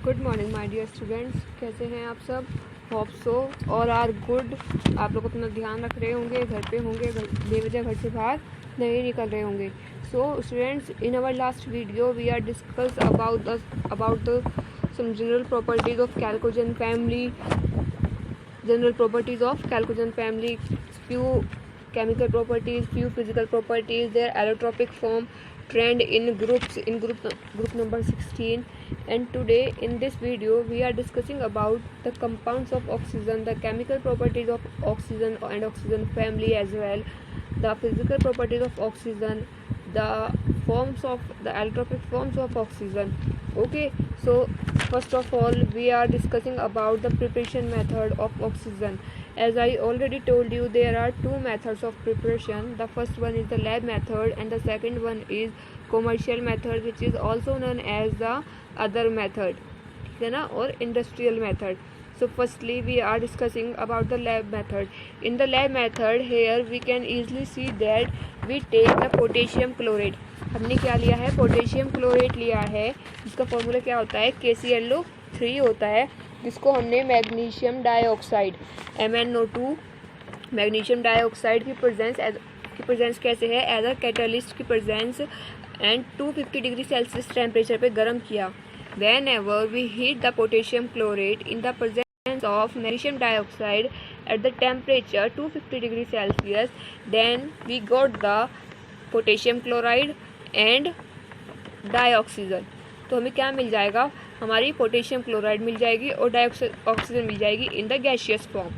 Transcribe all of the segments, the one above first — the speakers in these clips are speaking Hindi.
Good morning my dear students, कैसे हैं आप सब? होप सो और आर गुड। आप लोग अपना ध्यान रख रहे होंगे, घर पे होंगे, बेवजह घर से बाहर नहीं निकल रहे होंगे। So students, in our last video we are discuss about the some general properties of chalcogen family, few chemical properties, few physical properties, their allotropic form, trend in group number 16. And today in this video we are discussing about the compounds of oxygen, the chemical properties of oxygen and oxygen family as well, the physical properties of oxygen, the allotropic forms of oxygen. Okay, so first of all we are discussing about the preparation method of oxygen. As I already told you, there are two methods of preparation. The first one is the lab method and the second one is commercial method, which is also known as the other method, ठीक है ना, और industrial method. So firstly we are discussing about the lab method. In the lab method, here we can easily see that we take the potassium chlorate. हमने क्या लिया है? पोटेशियम क्लोरेट लिया है, जिसका फॉर्मूला क्या होता है? KClO3 होता है, जिसको हमने magnesium dioxide MnO2 magnesium dioxide की प्रेजेंस कैसे है? एज अ कैटलिस्ट की presence and 250 degree Celsius temperature पे गर्म किया. Whenever we heat the potassium chlorate in the presence of magnesium dioxide at the temperature 250 degree Celsius, then we got the potassium chloride and dioxygen. तो हमें क्या मिल जाएगा? हमारी पोटेशियम क्लोराइड मिल जाएगी और डाइऑक्सीजन मिल जाएगी in the gaseous form.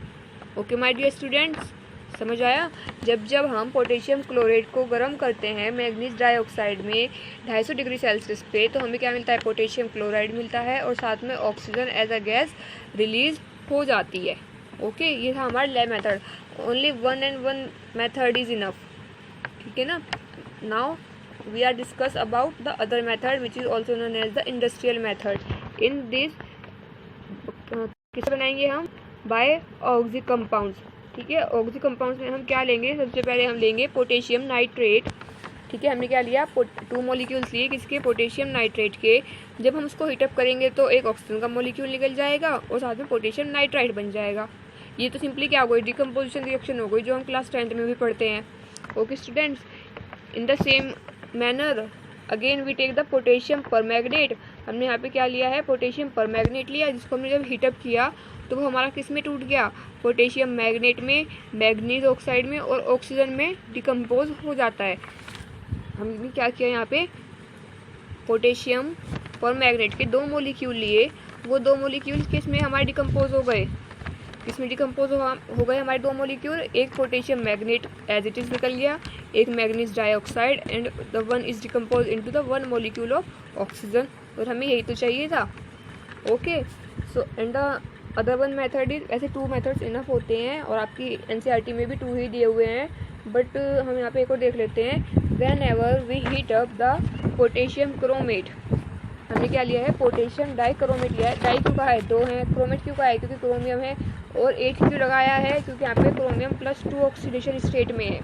Okay my dear students, समझ आया? जब हम पोटेशियम क्लोराइड को गर्म करते हैं मैग्नीज डाइऑक्साइड में 250 डिग्री सेल्सियस पे, तो हमें क्या मिलता है? पोटेशियम क्लोराइड मिलता है और साथ में oxygen as a gas release हो जाती है. ओके, ये था हमारा lab method. Only one method is enough, ठीक है ना. Now we are discuss about the other method, which is also known as the industrial method. In this किसे बनाएंगे हम? बाय ऑक्सी कंपाउंड्स, ठीक है. ऑक्सी कंपाउंड्स में हम क्या लेंगे? सबसे पहले हम लेंगे पोटेशियम नाइट्रेट, ठीक है. हमने क्या लिया? 2 मॉलिक्यूल्स लिए, किसके? पोटेशियम नाइट्रेट के. जब हम उसको हीटअप करेंगे तो एक ऑक्सीजन का मॉलिक्यूल निकल जाएगा और साथ में पोटेशियम नाइट्राइट बन जाएगा. ये तो सिंपली क्या हो गई? डिकम्पोजिशन रिएक्शन हो गई, जो हम क्लास 10th में भी पढ़ते हैं. Okay students, in the same manner again we take the potassium permanganate. हमने यहाँ पे क्या लिया है? पोटेशियम परमैग्नेट लिया, जिसको हमने जब हीटअप किया तो वो हमारा किस में टूट गया? पोटेशियम मैग्नेट में, मैग्नीज ऑक्साइड में और ऑक्सीजन में डिकम्पोज हो जाता है. हमने क्या किया यहाँ पे? पोटेशियम परमैग्नेट के 2 मॉलिक्यूल लिए, वो 2 मॉलिक्यूल किस में हमारे डिकम्पोज हो गए? इसमें डिकम्पोज हो गए हमारे 2 मॉलिक्यूल. एक potassium manganate as it is निकल गया, एक manganese dioxide, and the one is decompose into the 1 molecule of oxygen. और हमें यही तो चाहिए था. Okay, so and the other one method is, ऐसे 2 मेथड्स इनफ होते हैं और आपकी NCERT में भी 2 ही दिए हुए हैं, बट हम यहाँ पे एक और देख लेते हैं. Whenever we heat up the potassium chromate, हमने क्या लिया है? पोटेशियम डाइक्रोमेट लिया है. डाई क्यों कहा है? 2 है. क्रोमेट क्यों कहा है? क्योंकि क्रोमियम है. और 8 क्यों लगाया है? क्योंकि यहाँ पे क्रोमियम +2 ऑक्सीडेशन स्टेट में है.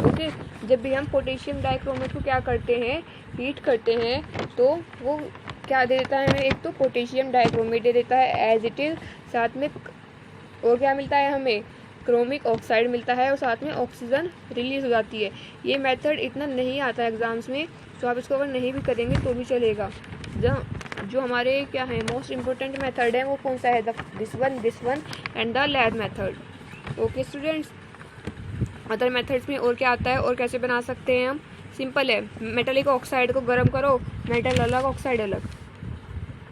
ओके, जब भी हम पोटेशियम डाइक्रोमेट को क्या करते हैं? हीट करते हैं, तो वो क्या दे देता है हमें? एक तो पोटेशियम डाइक्रोमेट दे देता है एज इट इज, साथ में और क्या मिलता है हमें? क्रोमिक ऑक्साइड मिलता है और साथ में ऑक्सीजन रिलीज हो जाती है. ये मेथड इतना नहीं आता है एग्जाम्स में, तो आप इसको अगर नहीं भी करेंगे तो भी चलेगा. जो हमारे क्या है मोस्ट इम्पोर्टेंट मेथड है, वो कौन सा है? This one and the lab method. Okay students, other methods में और क्या आता है और कैसे बना सकते हैं हम? सिंपल है. मेटलिक ऑक्साइड को गर्म करो, मेटल अलग ऑक्साइड अलग,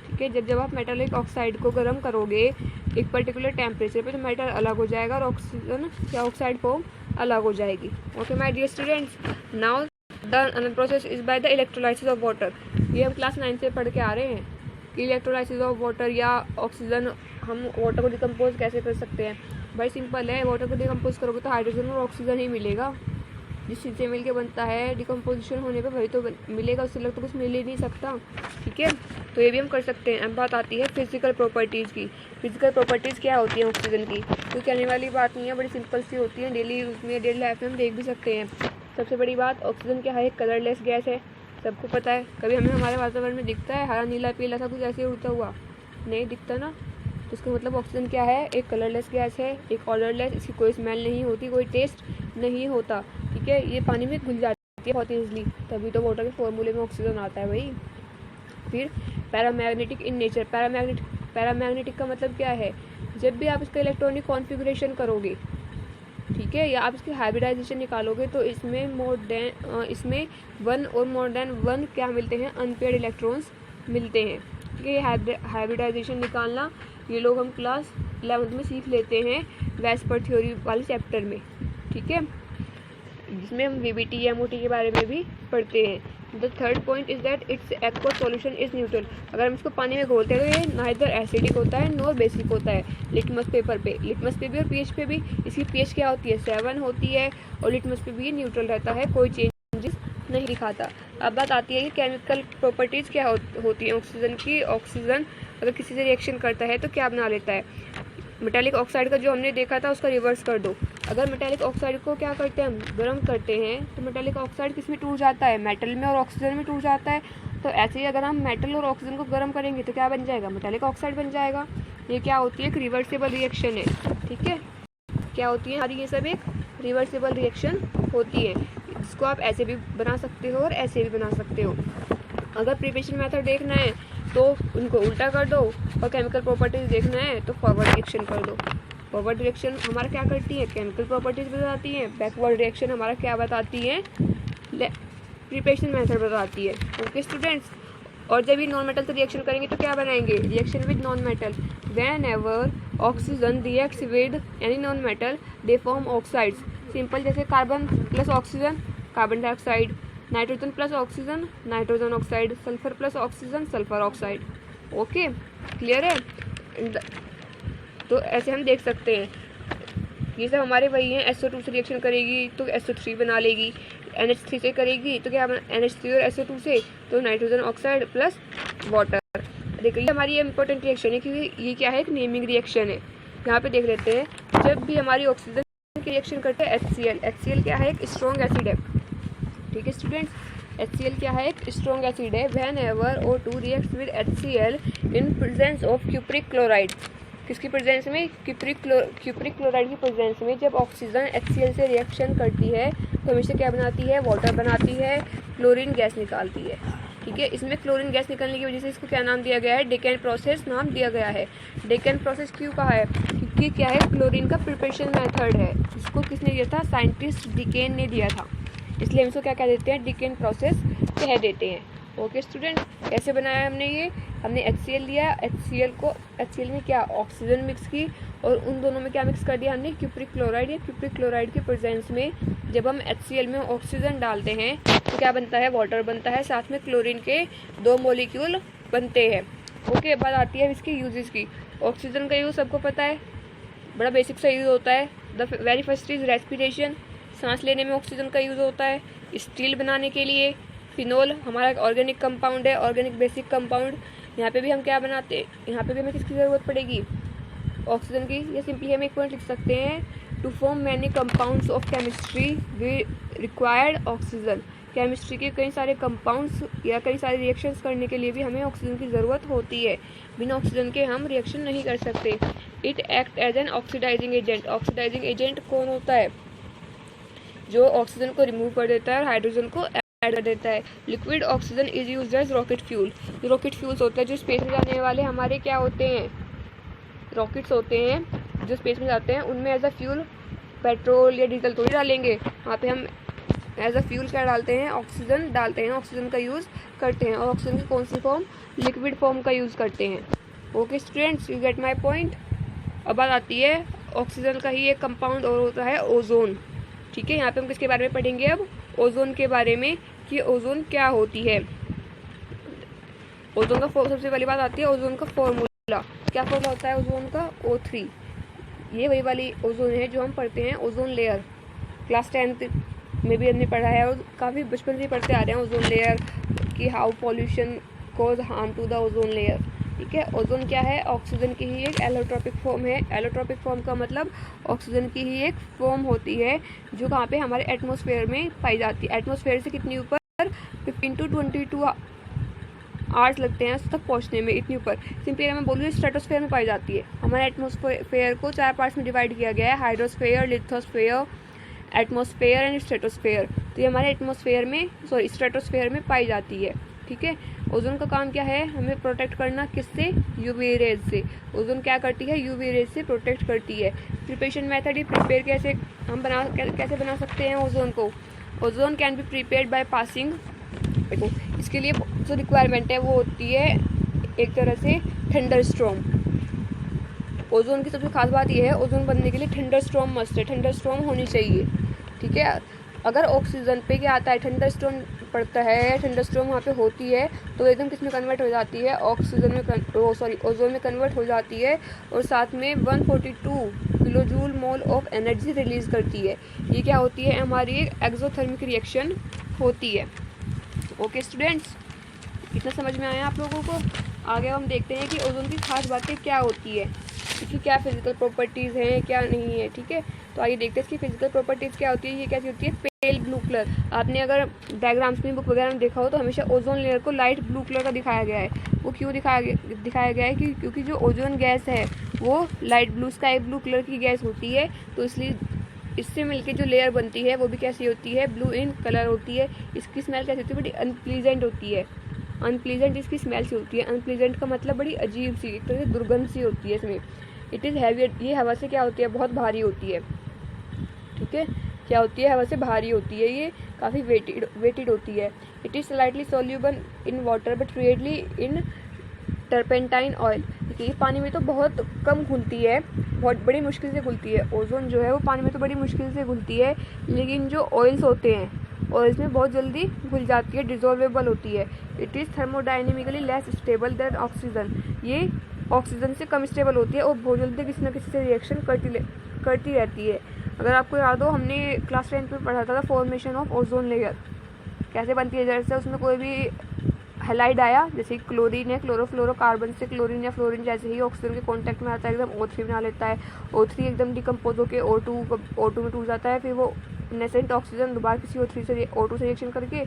ठीक है. जब आप मेटलिक ऑक्साइड को गर्म करोगे एक पर्टिकुलर टेम्परेचर पे, तो मेटल अलग हो जाएगा और ऑक्सीजन या ऑक्साइड फॉर्म अलग हो जाएगी. Okay my dear students, now the another process is by the electrolysis of water. ये हम क्लास 9 से पढ़ के आ रहे हैं कि इलेक्ट्रोलाइसिस ऑफ वाटर या ऑक्सीजन, हम वाटर को डिकम्पोज कैसे कर सकते हैं. भाई सिंपल है. वाटर को डिकम्पोज करोगे तो हाइड्रोजन और ऑक्सीजन ही मिलेगा. जिस चीज़ से मिल के बनता है, डिकम्पोजिशन होने पे वही तो मिलेगा, उससे अलग तो कुछ मिल ही नहीं सकता, ठीक है. तो ये भी हम कर सकते हैं. अब बात आती है फिजिकल प्रॉपर्टीज़ की. फिजिकल प्रॉपर्टीज़ क्या होती है ऑक्सीजन की? तो कहने वाली बात नहीं है, बड़ी सिंपल सी होती है. डेली लाइफ में हम देख भी सकते हैं. सबसे बड़ी बात, ऑक्सीजन क्या है? एक कलरलेस गैस है, सबको पता है. कभी हमें हमारे वातावरण में दिखता है हरा नीला पीला सा कुछ ऐसे उड़ता हुआ? नहीं दिखता ना, तो इसका मतलब ऑक्सीजन क्या है, एक कलरलेस गैस है, एक ऑर्डरलेस, इसकी कोई स्मेल नहीं होती, कोई टेस्ट नहीं होता, ठीक है। ये पानी में घुल जाती है बहुत ईजिली, तभी तो वाटर के फॉर्मूले में ऑक्सीजन आता है भाई। फिर पैरामैग्नेटिक इन नेचर, पैरामैग्नेटिक का मतलब क्या है, जब भी आप इसका इलेक्ट्रॉनिक कॉन्फ़िगरेशन करोगे, ठीक है, या आप इसकी हाइब्रिडाइजेशन निकालोगे तो इसमें वन और मोर देन वन क्या मिलते हैं, अनपेयर्ड इलेक्ट्रॉन्स मिलते हैं, ठीक है। ये हाइब्रिडाइजेशन निकालना ये लोग हम क्लास 11th में सीख लेते हैं वेस्पर थ्योरी वाले चैप्टर में, ठीक है, जिसमें हम वीबीटी एमओटी के बारे में भी पढ़ते हैं। The third point is that it's aqua solution is neutral. अगर हम इसको पानी में घोलते हैं तो ये नाइदर एसिडिक होता है नॉर बेसिक होता है। लिटमस पेपर पे, लिटमस पे भी और पीएच पे भी इसकी पीएच क्या होती है, 7 होती है, और लिटमस पे भी ये न्यूट्रल रहता है, कोई चेंजेस नहीं दिखाता। अब बात आती है कि केमिकल प्रॉपर्टीज़ क्या होती है ऑक्सीजन की। ऑक्सीजन अगर किसी से रिएक्शन करता है तो क्या बना लेता है, मेटालिक ऑक्साइड का जो हमने देखा था उसका रिवर्स कर दो। अगर मेटालिक ऑक्साइड को क्या करते हैं, हम गर्म करते हैं, तो मेटालिक ऑक्साइड किस में टूट जाता है, मेटल में और ऑक्सीजन में टूट जाता है। तो ऐसे ही अगर हम मेटल और ऑक्सीजन को गर्म करेंगे तो क्या बन जाएगा, मेटालिक ऑक्साइड बन जाएगा। ये क्या होती है, एक रिवर्सिबल रिएक्शन है, ठीक है। क्या होती है हमारी, ये सब एक रिवर्सिबल रिएक्शन होती है, जिसको आप ऐसे भी बना सकते हो और ऐसे भी बना सकते हो। अगर प्रिपरेशन मेथड देखना है तो उनको उल्टा कर दो, और केमिकल प्रॉपर्टीज देखना है तो फॉरवर्ड रिएक्शन कर दो। फॉरवर्ड रिएक्शन हमारा क्या करती है, केमिकल प्रॉपर्टीज बताती है। बैकवर्ड रिएक्शन हमारा क्या बताती है, प्रिपरेशन मेथड बताती है। ओके स्टूडेंट्स, और जब ये नॉन मेटल से रिएक्शन करेंगे तो क्या बनाएंगे, reaction with non metal. Whenever oxygen reacts with any non metal they form oxides. Simple, जैसे carbon plus oxygen carbon dioxide, nitrogen plus oxygen nitrogen oxide, sulphur plus oxygen sulphur oxide. Okay, clear है। तो ऐसे हम देख सकते हैं, ये सब हमारे वही हैं। SO2 से रिएक्शन करेगी तो SO3 बना लेगी, NH3 से करेगी तो क्या NH3 और SO2 से तो नाइट्रोजन ऑक्साइड प्लस वाटर। देखिए हमारी ये इंपॉर्टेंट रिएक्शन है क्योंकि ये क्या है, एक नेमिंग रिएक्शन है। यहाँ पे देख लेते हैं, जब भी हमारी ऑक्सीजन की रिएक्शन करते हैं HCl क्या है, एक स्ट्रॉन्ग एसिड है, ठीक है स्टूडेंट्स। HCl क्या है, एक स्ट्रॉन्ग एसिड है। When ever O2 reacts with HCl in presence of cupric chloride, किसकी प्रेजेंस में, क्यूप्रिक क्लोराइड की प्रेजेंस में जब ऑक्सीजन HCl से रिएक्शन करती है तो हमेशा क्या बनाती है, वाटर बनाती है, क्लोरीन गैस निकालती है, ठीक है। इसमें क्लोरीन गैस निकलने की वजह से इसको क्या नाम दिया गया है, डेकेन प्रोसेस नाम दिया गया है। डेकेन प्रोसेस क्यों कहा है, क्योंकि क्या है, क्लोरीन का प्रिपरेशन मेथड है। इसको किसने दिया था, साइंटिस्ट डिकेन ने दिया था, इसलिए हम इसको क्या कह देते हैं, डिकेन प्रोसेस कह देते हैं। ओके स्टूडेंट, कैसे बनाया हमने ये, हमने HCl लिया, HCl में क्या, ऑक्सीजन मिक्स की, और उन दोनों में क्या मिक्स कर दिया हमने, क्यूप्रिक क्लोराइड। या क्यूप्रिक क्लोराइड की प्रेजेंस में जब हम HCl में ऑक्सीजन डालते हैं तो क्या बनता है, वाटर बनता है, साथ में क्लोरीन के 2 मॉलिक्यूल बनते हैं। ओके, बात आती है इसकी यूजेस की। ऑक्सीजन का यूज़ सबको पता है, बड़ा बेसिक सा यूज़ होता है। The very first is respiration, सांस लेने में ऑक्सीजन का यूज़ होता है। स्टील बनाने के लिए फिनोल हमारा ऑर्गेनिक कंपाउंड है, ऑर्गेनिक बेसिक कंपाउंड। यहाँ पे भी हम क्या बनाते हैं, यहाँ पे भी हमें किसकी ज़रूरत पड़ेगी, ऑक्सीजन की। या सिंपली हम एक पॉइंट लिख सकते हैं, to form many compounds of chemistry we required oxygen. Chemistry के कई सारे कंपाउंड्स या कई सारे रिएक्शंस करने के लिए भी हमें ऑक्सीजन की ज़रूरत होती है, बिना ऑक्सीजन के हम रिएक्शन नहीं कर सकते। It act as an oxidising agent. Oxidising agent कौन होता है, जो ऑक्सीजन को रिमूव कर देता है और हाइड्रोजन को ऐड कर देता है। Liquid oxygen is used as rocket fuel. Rocket fuels होते हैं जो स्पेस में जाने वाले हमारे क्या होते हैं, रॉकेट्स होते हैं जो स्पेस में जाते हैं, उनमें एज अ फ्यूल पेट्रोल या डीजल थोड़ी डालेंगे, वहाँ पे हम एज अ फ्यूल क्या डालते हैं, ऑक्सीजन डालते हैं, ऑक्सीजन का यूज़ करते हैं। और ऑक्सीजन की कौन सी फॉर्म, लिक्विड फॉर्म का यूज़ करते हैं। Okay students, you get my point. अब बात आती है ऑक्सीजन का ही एक कंपाउंड और होता है ओजोन, ठीक है। यहाँ पे हम किसके बारे में पढ़ेंगे, अब ओजोन के बारे में, कि ओजोन क्या होती है। ओजोन का सबसे पहली बात आती है ओजोन का फॉर्मूला। क्या फॉर्मूला होता है ओजोन का, O3। ये वही वाली ओजोन है जो हम पढ़ते हैं, ओजोन लेयर। क्लास 10th में भी हमने पढ़ा है और काफ़ी बचपन से पढ़ते आ रहे हैं ओजोन लेयर कि how pollution cause harm to the ozone layer, ठीक है। ओजोन क्या है, ऑक्सीजन की ही एक एलोट्रोपिक फॉर्म है। एलोट्रोपिक फॉर्म का मतलब ऑक्सीजन की ही एक फॉर्म होती है जो कहाँ पे, हमारे एटमॉस्फेयर में पाई जाती है। एटमॉस्फेयर से कितनी ऊपर, 15 to 22 आवर्स लगते हैं उस तक पहुँचने में, इतनी ऊपर। सिंपली अगर मैं बोलूँ स्ट्रेटोस्फेयर में पाई जाती है। हमारे एटमॉस्फेयर को 4 पार्ट्स में डिवाइड किया गया है, hydrosphere, lithosphere, atmosphere and stratosphere. तो ये हमारे एटमॉस्फेयर में स्ट्रेटोस्फेयर में पाई जाती है। ठीक है, ओजोन का काम क्या है, हमें प्रोटेक्ट करना, किससे, यूवी रेज से। ओजोन क्या करती है, यूवी रेज से प्रोटेक्ट करती है। प्रिपरेशन मेथड, ये प्रिपेयर कैसे बना सकते हैं ओजोन को। Ozone can be prepared by passing, देखो इसके लिए जो रिक्वायरमेंट है वो होती है एक तरह से थंडरस्टॉर्म। ओजोन की सबसे खास बात यह है, ओजोन बनने के लिए थंडरस्टॉर्म मस्ट है, थंडरस्टॉर्म होनी चाहिए। ठीक है, अगर ऑक्सीजन पे क्या आता है, थंडरस्टॉर्म पड़ता है, थंडरस्टॉर्म वहाँ पे होती है तो एकदम किस में कन्वर्ट हो जाती है, ऑक्सीजन में ओजोन में कन्वर्ट हो जाती है, और साथ में 142 kilojoule mole of energy release करती है। ये क्या होती है, हमारी एक एक्सोथर्मिक रिएक्शन होती है। ओके स्टूडेंट्स, इतना समझ में आया आप लोगों को। आगे हम देखते हैं कि ओजोन की खास बातें क्या होती है, इसकी क्या फिजिकल प्रॉपर्टीज़ हैं, क्या नहीं है। ठीक है, तो आइए देखते हैं इसकी फिजिकल प्रॉपर्टीज़ क्या होती है। ये कैसी होती है, पेल ब्लू कलर। आपने अगर डायग्राम्स में बुक वगैरह में देखा हो तो हमेशा ओजोन लेयर को लाइट ब्लू कलर का दिखाया गया है। वो क्यों दिखाया गया है क्योंकि जो ओजोन गैस है वो light blue, sky blue colour की गैस होती है, तो इसलिए इससे मिलके जो लेयर बनती है वो भी कैसी होती है, ब्लू इन कलर होती है। इसकी स्मेल कैसी होती है, बड़ी अनप्लीजेंट होती है। अनप्लीजेंट इसकी स्मेल सी होती है। अनप्लीजेंट का मतलब बड़ी अजीब सी, एक तरह से दुर्गंध सी होती है इसमें। इट इज़ हैवी, ये हवा से क्या होती है, बहुत भारी होती है। ठीक है, क्या होती है, हवा से भारी होती है, ये काफ़ी वेटेड होती है। It is slightly soluble in water but rarely in turpentine oil. देखिए पानी में तो बहुत कम घुलती है, बहुत बड़ी मुश्किल से घुलती है। ओजोन जो है वो पानी में तो बड़ी मुश्किल से घुलती है, लेकिन जो ऑयल्स होते हैं ऑयल्स में बहुत जल्दी घुल जाती है, डिजोल्वेबल होती है। It is thermodynamically less stable then oxygen. ये ऑक्सीजन से कम स्टेबल होती है और बहुत जल्दी किसी न किसी से रिएक्शन करती रहती है। अगर आपको याद हो, हमने क्लास 10 में पढ़ा था फॉर्मेशन ऑफ ओजोन लेयर कैसे बनती है। जैसे उसमें कोई भी हैलाइड आया, जैसे क्लोरीन है, क्लोरोफ्लोरोकार्बन से क्लोरीन या फ्लोरीन जैसे ही ऑक्सीजन के कांटेक्ट में आता है एकदम O3 बना लेता है। O3 एकदम डिकम्पोज होकर O2 में टूट जाता है, फिर वो नेसेंट ऑक्सीजन दोबारा किसी O2 से रिएक्शन करके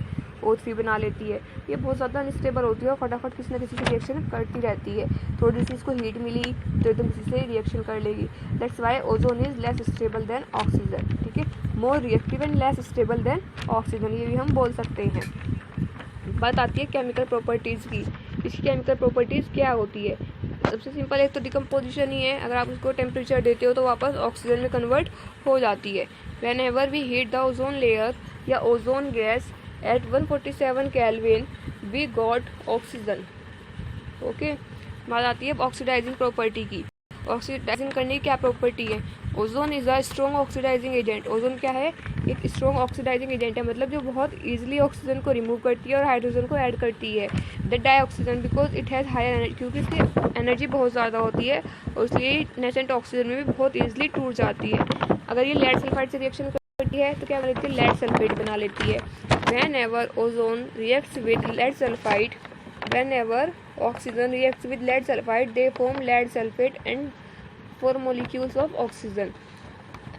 O3 बना लेती है। ये बहुत ज़्यादा अनस्टेबल होती है और फटाफट किसी न किसी से रिएक्शन करती रहती है। थोड़ी सी इसको हीट मिली तो एकदम किसी से रिएक्शन कर लेगी। That's why ozone is less stable then oxygen. ठीक है, more reactive and less stable then oxygen, ये भी हम बोल सकते हैं। बात आती है केमिकल प्रॉपर्टीज़ की। इसकी केमिकल प्रॉपर्टीज़ क्या होती है, सबसे सिंपल एक तो डिकम्पोजिशन ही है। अगर आप उसको टेम्परेचर देते हो तो वापस ऑक्सीजन में कन्वर्ट हो जाती है। Whenever we heat the ozone layer या ozone gas at 147 kelvin we got oxygen. Okay, बात आती है ऑक्सीडाइजिंग प्रॉपर्टी की। ऑक्सीडाइजिंग करने की क्या प्रॉपर्टी है, ozone is a strong oxidising agent. Ozone क्या है, एक स्ट्रॉन्ग ऑक्सीडाइजिंग एजेंट है, मतलब जो बहुत इजीली ऑक्सीजन को रिमूव करती है और हाइड्रोजन को ऐड करती है। The dioxygen because it has higher energy, क्योंकि इसकी एनर्जी बहुत ज़्यादा होती है और इसलिए नेसेंट ऑक्सीजन में भी बहुत ईजिली टूट जाती है। अगर ये लेड सल्फाइड से रिएक्शन करती है तो क्या बना लेती है, लेड सल्फेट बना लेती है। Whenever ozone reacts with lead sulphide, whenever oxygen reacts with lead sulfide they form lead sulfate and 4 molecules of oxygen।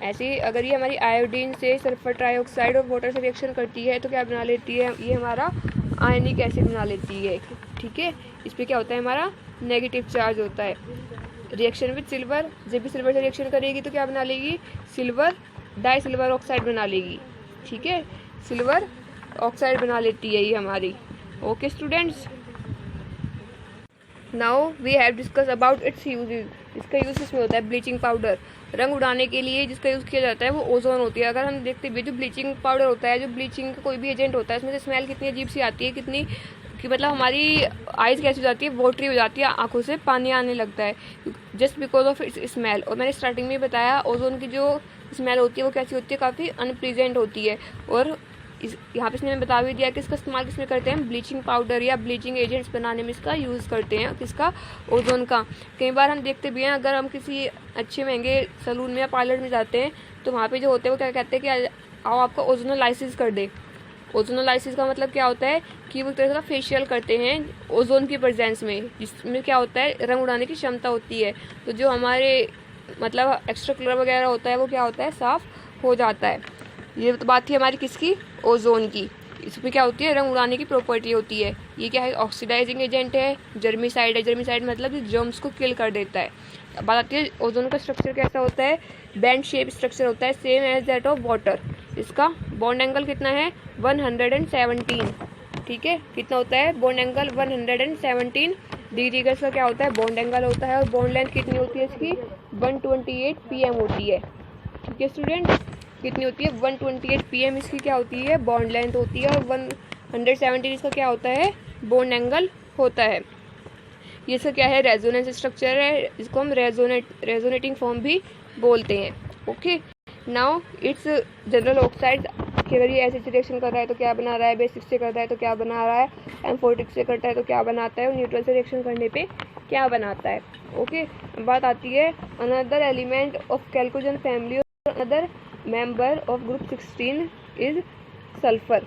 ऐसे अगर ये हमारी आयोडीन से सल्फर ट्राइऑक्साइड और वाटर से रिएक्शन करती है तो क्या बना लेती है, ये हमारा आयनिक एसिड बना लेती है। ठीक है, इस पर क्या होता है, हमारा नेगेटिव चार्ज होता है। रिएक्शन विद सिल्वर, जब भी सिल्वर से रिएक्शन करेगी तो क्या बना लेगी, सिल्वर डाई सिल्वर ऑक्साइड बना लेगी। ठीक है, सिल्वर ऑक्साइड बना लेती है ये हमारी। Okay students, now we have discuss about its usages. इसका यूज इसमें होता है ब्लीचिंग पाउडर, रंग उड़ाने के लिए जिसका यूज़ किया जाता है वो ओजोन होती है। अगर हम देखते हैं जो ब्लीचिंग पाउडर होता है, जो ब्लीचिंग का कोई भी एजेंट होता है, इसमें से स्मेल कितनी अजीब सी आती है, कितनी कि मतलब हमारी आइज़ कैसी हो जाती है, वाटरी हो जाती है, आंखों से पानी आने लगता है just because of its smell. और मैंने स्टार्टिंग में बताया ओजोन की जो स्मेल होती है वो कैसी होती है, काफ़ी अनप्लीजेंट होती है। और यहाँ पे इसने बता भी दिया कि इसका इस्तेमाल किसमें करते हैं, ब्लीचिंग पाउडर या ब्लीचिंग एजेंट्स बनाने में इसका यूज़ करते हैं, किसका, ओजोन का। कई बार हम देखते भी हैं, अगर हम किसी अच्छे महंगे सैलून में या पार्लर में जाते हैं तो वहाँ पे जो होते हैं वो क्या कहते हैं कि आओ आपका ओजोनोलाइसिस कर दे। ओजोनोलाइसिस का मतलब क्या होता है कि वो एक तरह का फेशियल करते हैं ओजोन की प्रेजेंस में, जिसमें क्या होता है, रंग उड़ाने की क्षमता होती है। तो जो हमारे मतलब एक्स्ट्रा कलर वगैरह होता है वो क्या होता है, साफ़ हो जाता है। ये तो बात थी हमारी किसकी, ओजोन की। इसमें क्या होती है, रंग उड़ाने की प्रॉपर्टी होती है। ये क्या है, ऑक्सीडाइजिंग एजेंट है। जर्मीसाइड है, जर्मीसाइड मतलब जर्म्स को किल कर देता है। अब बात आती है ओजोन का स्ट्रक्चर कैसा होता है, बैंड शेप स्ट्रक्चर होता है, same as that of water. इसका बॉन्ड एंगल कितना है, 117, ठीक है, कितना होता है बॉन्ड एंगल, 117 डिग्री का इसका क्या होता है बॉन्ड एंगल होता है। और बॉन्ड लेंथ कितनी होती है इसकी, 128 pm होती है, ठीक है स्टूडेंट, कितनी होती है 128 pm इसकी क्या होती है बॉन्ड लेंथ होती है। और 117 इसका क्या होता है बॉन्ड एंगल होता है। ये इसका क्या है, रेजोनेंस स्ट्रक्चर है, इसको हम रेजोनेटिंग फॉर्म भी बोलते हैं। Okay, now it's general oxide कि अगर ये एसिड से रिएक्शन कर रहा है तो क्या बना रहा है, बेसिक से कर रहा है तो क्या बना रहा है, M40 से करता है तो क्या बनाता है, और न्यूट्रल से रिएक्शन करने पे क्या बनाता है। ओके, बात आती है another element of chalcogen family और another member of group 16 is sulphur.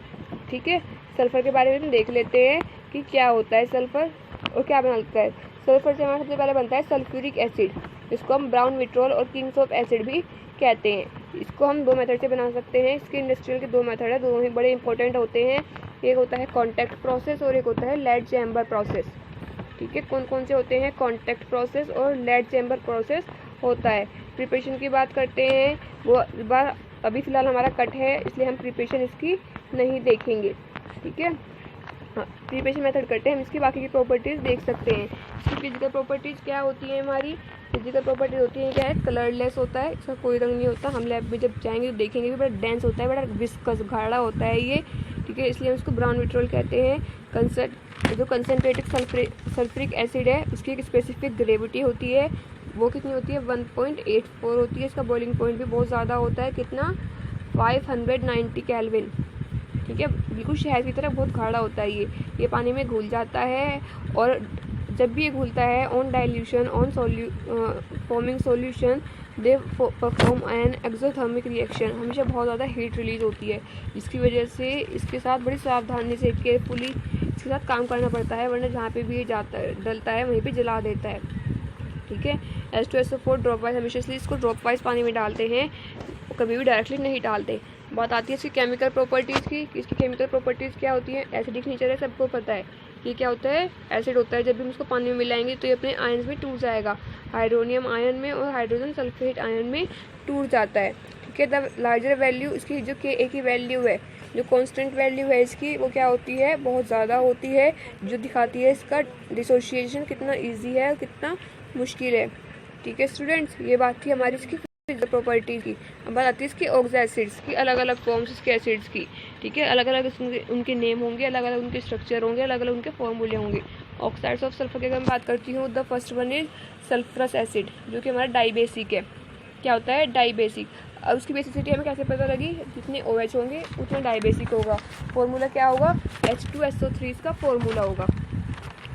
ठीक है, सल्फर के बारे में हम देख लेते हैं कि क्या होता है सल्फर और क्या बनता है। सल्फर से हमारा सबसे पहले बनता है सल्फ्यूरिक एसिड, जिसको हम ब्राउन विट्रोल और किंग्स ऑफ एसिड भी कहते हैं। इसको हम दो मेथड से बना सकते हैं। इसके इंडस्ट्रियल के दो मेथड है, दोनों ही बड़े इंपॉर्टेंट होते हैं। एक होता है कॉन्टैक्ट प्रोसेस और एक होता है लेड चैम्बर प्रोसेस। ठीक है, कौन कौन से होते हैं, कॉन्टैक्ट प्रोसेस और लेड चैम्बर प्रोसेस होता है। प्रिपरेशन की बात करते हैं, वो बार अभी फ़िलहाल हमारा कट है इसलिए हम प्रिपरेशन इसकी नहीं देखेंगे। ठीक है, हाँ, प्रिपरेशन मेथड करते हैं हम, इसकी बाकी की प्रॉपर्टीज़ देख सकते हैं। इसकी फिजिकल प्रॉपर्टीज़ क्या होती है, हमारी फिजिकल प्रॉपर्टीज होती है क्या है, कलरलेस होता है, इसका कोई रंग नहीं होता। हम लैब में जब जाएंगे तो देखेंगे कि बड़ा डेंस होता है, बड़ा विस्कस गाढ़ा होता है ये। ठीक है, इसलिए हम इसको ब्राउन विट्रोल कहते हैं। जो कंसनट्रेटेड सल्फ्रिक एसिड है उसकी एक स्पेसिफिक ग्रेविटी होती है, वो कितनी होती है 1.84 होती है। इसका बॉइलिंग पॉइंट भी बहुत ज़्यादा होता है, कितना 590 केल्विन। ठीक है, बिल्कुल शहद की तरह बहुत गाढ़ा होता है ये पानी में घुल जाता है। और जब भी ये घुलता है on dilution on forming solution they perform an exothermic reaction, हमेशा बहुत ज़्यादा हीट रिलीज होती है, जिसकी वजह से इसके साथ बड़ी सावधानी से केयरफुली इसके साथ काम करना पड़ता है, वरना जहाँ पे भी ये जाता है डलता है वहीं पे जला देता है। ठीक है, H2SO4 ड्रॉप वाइज, हमेशा इसलिए इसको ड्रॉप वाइज पानी में डालते हैं, कभी भी डायरेक्टली नहीं डालते। बात आती है इसकी केमिकल प्रॉपर्टीज़ की, इसकी केमिकल प्रॉपर्टीज़ क्या होती है। एसिडिक नेचर है, सबको पता है ये क्या होता है, एसिड होता है। जब भी हम इसको पानी में मिलाएंगे तो ये अपने आयन्स में टूट जाएगा, हाइड्रोनियम आयन में और हाइड्रोजन सल्फेट आयन में टूट जाता है। ठीक है, द लार्जर वैल्यू, इसकी जो Ka की वैल्यू है, जो कांस्टेंट वैल्यू है इसकी, वो क्या होती है, बहुत ज़्यादा होती है, जो दिखाती है इसका डिसोसिएशन कितना ईजी है और कितना मुश्किल है। ठीक है स्टूडेंट्स, ये बात थी हमारी इसकी फिजिकल प्रॉपर्टी की। अब बात आती है इसकी ऑक्सा एसिड्स की, अलग अलग फॉर्म्स इसके एसिड्स की। ठीक है, अलग अलग उनके नेम होंगे, अलग अलग उनके स्ट्रक्चर होंगे, अलग अलग उनके फॉर्मूले होंगे। ऑक्साइड्स ऑफ सल्फर की अगर मैं बात करती हूँ, the first one is sulphurous acid, जो कि हमारा डाइबेसिक है। क्या होता है, डाइबेसिक। अब उसकी बेसिसिटी हमें कैसे पता लगी, जितने OH होंगे उतने डाइबेसिक होगा। फॉर्मूला क्या होगा, H2SO3 इसका फॉर्मूला होगा।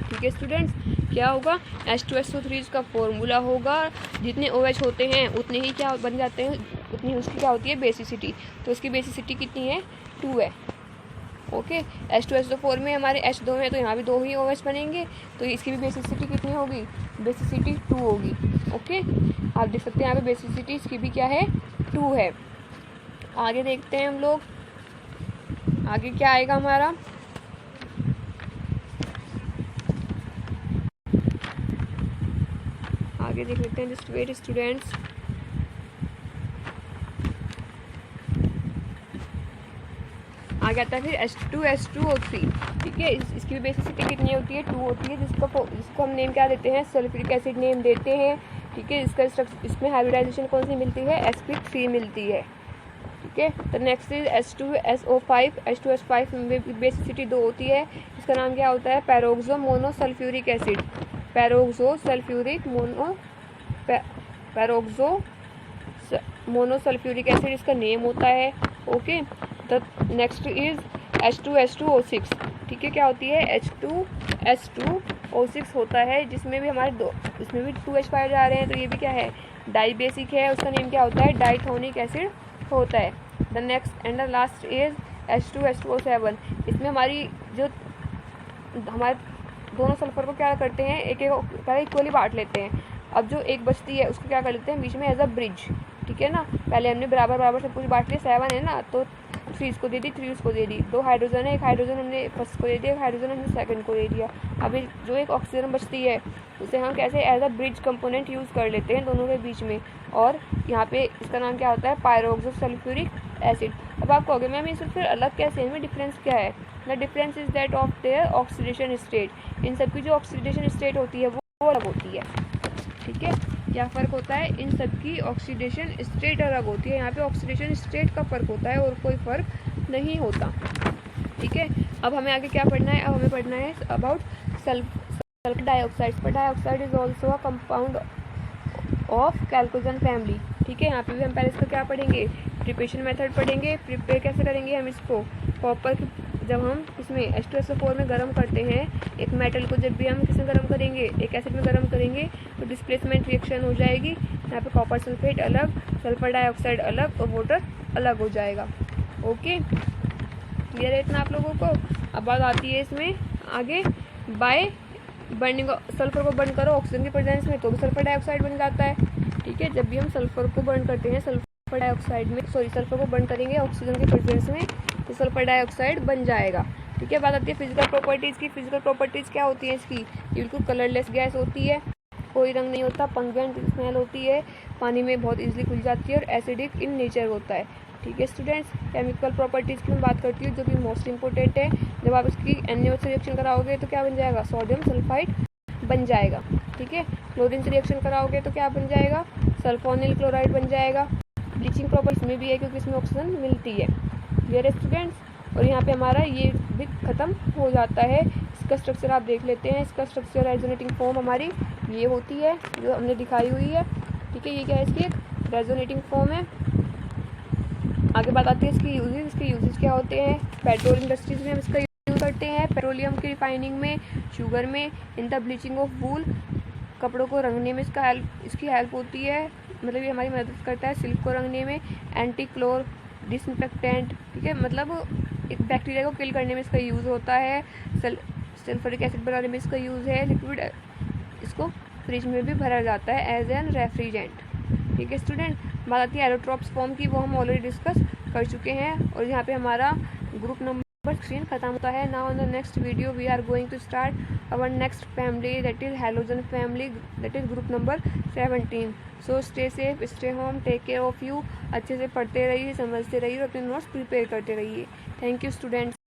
ठीक है स्टूडेंट्स, क्या होगा, H2SO3 का फॉर्मूला होगा। जितने OH होते हैं उतने ही क्या बन जाते हैं, उतनी उसकी क्या होती है बेसिसिटी। तो इसकी बेसिसिटी कितनी है, 2 है। ओके, H2SO4 में हमारे H2 है तो यहाँ भी 2 ही OH बनेंगे, तो इसकी भी बेसिसिटी कितनी होगी, बेसिसिटी 2 होगी। ओके, आप देख सकते हैं यहाँ पे बेसिसिटी इसकी भी क्या है, 2 है। आगे देखते हैं हम लोग, आगे क्या आएगा हमारा, आगे देख लेते हैं, जस्ट वेट स्टूडेंट्स। आगे आता है फिर H2SO3। ठीक है, इसकी भी बेसिसिटी कितनी होती है, 2 होती है, जिसको हम नेम क्या देते हैं, सल्फ्यूरिक एसिड नेम देते हैं। ठीक है, इसका स्ट्रक्चर, इसमें हाइब्रिडाइजेशन कौन सी मिलती है, sp3 मिलती है। ठीक है, तो नेक्स्ट इज H2SO5। H2SO5 में बेसिसिटी 2 होती है, इसका नाम क्या होता है, पैरोक्सो मोनोसल्फ्यूरिक एसिड। पैरोक्सो मोनोसल्फ्यूरिक एसिड इसका नेम होता है। Okay, the next is H2H2O6। ठीक है, क्या होती है, H2H2O6 होता है, जिसमें भी हमारे इसमें भी 2H पाए जा रहे हैं, तो ये भी क्या है, डाइबेसिक है, उसका नेम क्या होता है, डाइथोनिक एसिड होता है। The next and the last is H2H2O7। इसमें हमारी जो हमारे दोनों सल्फर को क्या करते हैं, एक इक्वली बांट लेते हैं। अब जो एक बचती है उसको क्या कर लेते हैं बीच में एज अ ब्रिज। ठीक है ना, पहले हमने बराबर सब कुछ बांट लिया, 7 है ना, तो 3 इसको दे दी, 3 उसको दे दी। 2 हाइड्रोजन है, एक हाइड्रोजन हमने फर्स्ट को दे दिया, एक हाइड्रोजन हमने सेकंड को दे दिया। अभी जो एक ऑक्सीजन बचती है उसे हम कैसे as a bridge component use कर लेते हैं दोनों के बीच में। और यहाँ पे इसका नाम क्या होता है, पायरोक्सो सल्फ्यूरिक एसिड। अब आप कहोगे मैम इसमें फिर अलग कैसे, इनमें डिफरेंस क्या है? The difference is that of their oxidation state. इन सबकी जो ऑक्सीडेशन स्टेट होती है वो अलग होती है, ठीक है। क्या फ़र्क होता है? इन सबकी ऑक्सीडेशन स्टेट अलग होती है। यहाँ पे ऑक्सीडेशन स्टेट का फ़र्क होता है और कोई फ़र्क नहीं होता, ठीक है। अब हमें आगे क्या पढ़ना है? अब हमें पढ़ना है about sulphur dioxide. Sulphur dioxide is also a compound of chalcogen family, ठीक है। यहाँ पे भी हम पहले इसका क्या पढ़ेंगे, प्रिपरेशन मेथड पढ़ेंगे। प्रिपेयर कैसे करेंगे हम इसको, कॉपर जब हम इसमें H2SO4 में गर्म करते हैं एक मेटल को, जब भी हम किसमें गर्म करेंगे, एक एसिड में गर्म करेंगे तो डिस्प्लेसमेंट रिएक्शन हो जाएगी। यहाँ पे कॉपर सल्फेट अलग, सल्फर डाइऑक्साइड अलग और वाटर अलग हो जाएगा। ओके, क्लियर है इतना आप लोगों को? अब बात आती है इसमें आगे, बाय बर्निंग सल्फर को बर्न करो ऑक्सीजन की प्रेजेंस में तो भी सल्फर डाइऑक्साइड बन जाता है, ठीक है। जब भी हम सल्फर को बर्न करते हैं सल्फर डाइऑक्साइड में, सल्फर को बर्न करेंगे ऑक्सीजन की प्रेजेंस में तो सल्फर डाइऑक्साइड बन जाएगा, ठीक है। बात आती है फिजिकल प्रॉपर्टीज़ की। फिजिकल प्रॉपर्टीज़ क्या होती है इसकी? ये बिल्कुल कलरलेस गैस होती है, कोई रंग नहीं होता, पंगेंट स्मेल होती है, पानी में बहुत इजीली खुल जाती है और एसिडिक इन नेचर होता है, ठीक है स्टूडेंट्स। केमिकल प्रॉपर्टीज़ की मैं बात करती हूँ जो कि मोस्ट इंपॉर्टेंट है। जब आप इसकी NaOH से रिएक्शन कराओगे तो क्या बन जाएगा, सोडियम सल्फाइड बन जाएगा, ठीक है। क्लोरीन से रिएक्शन कराओगे तो क्या बन जाएगा, सल्फोनिल क्लोराइड बन जाएगा। ब्लीचिंग प्रॉपर्टीज में भी है क्योंकि इसमें ऑक्सीजन मिलती है, क्लियर है स्टूडेंट्स। और यहाँ पे हमारा ये भी ख़त्म हो जाता है। इसका स्ट्रक्चर आप देख लेते हैं। इसका स्ट्रक्चर रेजोनेटिंग फॉर्म हमारी ये होती है जो हमने दिखाई हुई है, ठीक है। ये क्या है, इसकी एक रेजोनेटिंग फॉर्म है। आगे बात आती है इसकी यूजेज। इसके यूजेज क्या होते हैं? पेट्रोल इंडस्ट्रीज में हम इसका यूज करते हैं, पेट्रोलियम की रिफाइनिंग में, शुगर में, in the bleaching of wool, कपड़ों को रंगने में इसकी हेल्प होती है, मतलब ये हमारी मदद करता है सिल्क को रंगने में। एंटी क्लोर डिसइंफेक्टेंट, ठीक है, मतलब एक बैक्टीरिया को किल करने में इसका यूज़ होता है। सल्फ्यूरिक एसिड बनाने में इसका यूज़ है। लिक्विड इसको फ्रिज में भी भरा जाता है एज एन रेफ्रिजरेंट, ठीक है स्टूडेंट। बात आती है एलोट्रॉप्स फॉर्म की, वो हम ऑलरेडी डिस्कस कर चुके हैं। और यहाँ पे हमारा ग्रुप नंबर 16 खत्म होता है। Now in the next video we are going to start our next family, that is halogen family, that is group number 17। So stay safe, stay home, take care of you. अच्छे से पढ़ते रहिए, समझते रहिए और अपने नोट्स प्रिपेयर करते रहिए। Thank you students.